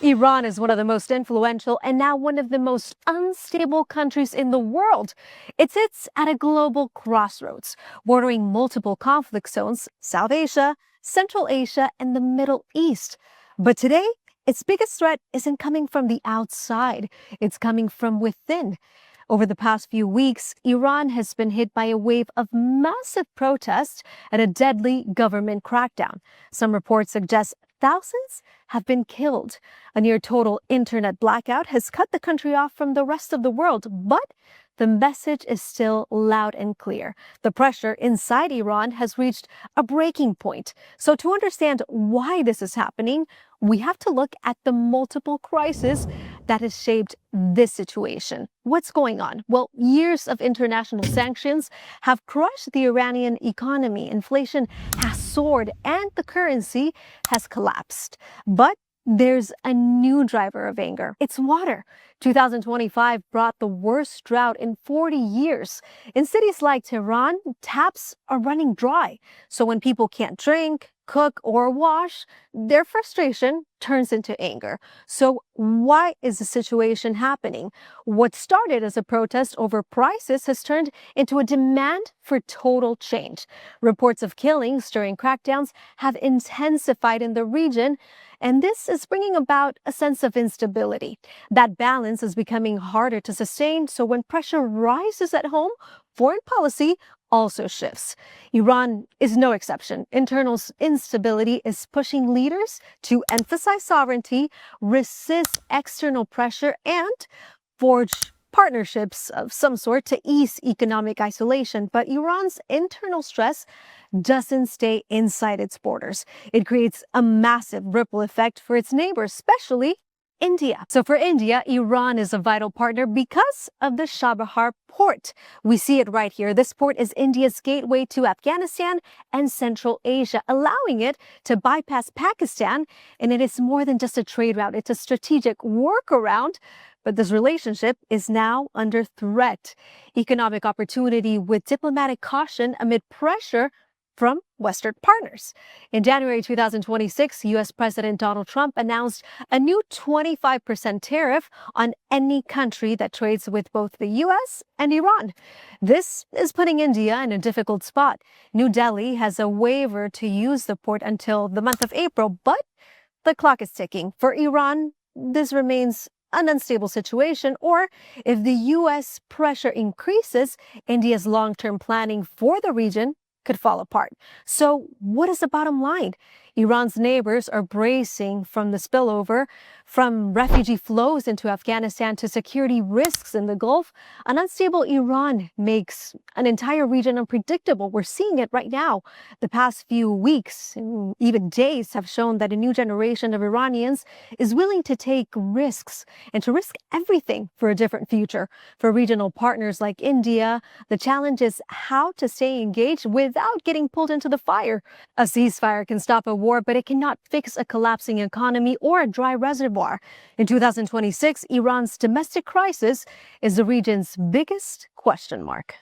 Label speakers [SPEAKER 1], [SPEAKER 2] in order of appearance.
[SPEAKER 1] Iran is one of the most influential and now one of the most unstable countries in the world. It sits at a global crossroads, bordering multiple conflict zones, South Asia, Central Asia, and the Middle East. But today, its biggest threat isn't coming from the outside, it's coming from within. Over the past few weeks, Iran has been hit by a wave of massive protests and a deadly government crackdown. Some reports suggest thousands have been killed. A near total internet blackout has cut the country off from the rest of the world, but the message is still loud and clear. The pressure inside Iran has reached a breaking point. So to understand why this is happening, we have to look at the multiple crises that has shaped this situation. What's going on? Well, years of international sanctions have crushed the Iranian economy. Inflation has soared and the currency has collapsed. But there's a new driver of anger. It's water. 2025 brought the worst drought in 40 years. In cities like Tehran, taps are running dry. So when people can't drink, cook, or wash, their frustration turns into anger. So why is the situation happening? What started as a protest over prices has turned into a demand for total change. Reports of killings during crackdowns have intensified in the region, and this is bringing about a sense of instability. That balance is becoming harder to sustain, so when pressure rises at home, foreign policy also shifts. Iran is no exception. Internal instability is pushing leaders to emphasize sovereignty, resist external pressure, and forge partnerships of some sort to ease economic isolation. But Iran's internal stress doesn't stay inside its borders. It creates a massive ripple effect for its neighbors, especially India. So for India, Iran is a vital partner because of the Chabahar Port. We see it right here. This port is India's gateway to Afghanistan and Central Asia, allowing it to bypass Pakistan. And it is more than just a trade route. It's a strategic workaround. But this relationship is now under threat. Economic opportunity with diplomatic caution amid pressure from Western partners. In January 2026, U.S. President Donald Trump announced a new 25% tariff on any country that trades with both the U.S. and Iran. This is putting India in a difficult spot. New Delhi has a waiver to use the port until the month of April, but the clock is ticking. For Iran, this remains an unstable situation, or if the U.S. pressure increases, India's long-term planning for the region could fall apart. So what is the bottom line? Iran's neighbors are bracing from the spillover, from refugee flows into Afghanistan to security risks in the Gulf. An unstable Iran makes an entire region unpredictable. We're seeing it right now. The past few weeks, and even days, have shown that a new generation of Iranians is willing to take risks and to risk everything for a different future. For regional partners like India, the challenge is how to stay engaged without getting pulled into the fire. A ceasefire can stop a war, but it cannot fix a collapsing economy or a dry reservoir. In 2026, Iran's domestic crisis is the region's biggest question mark.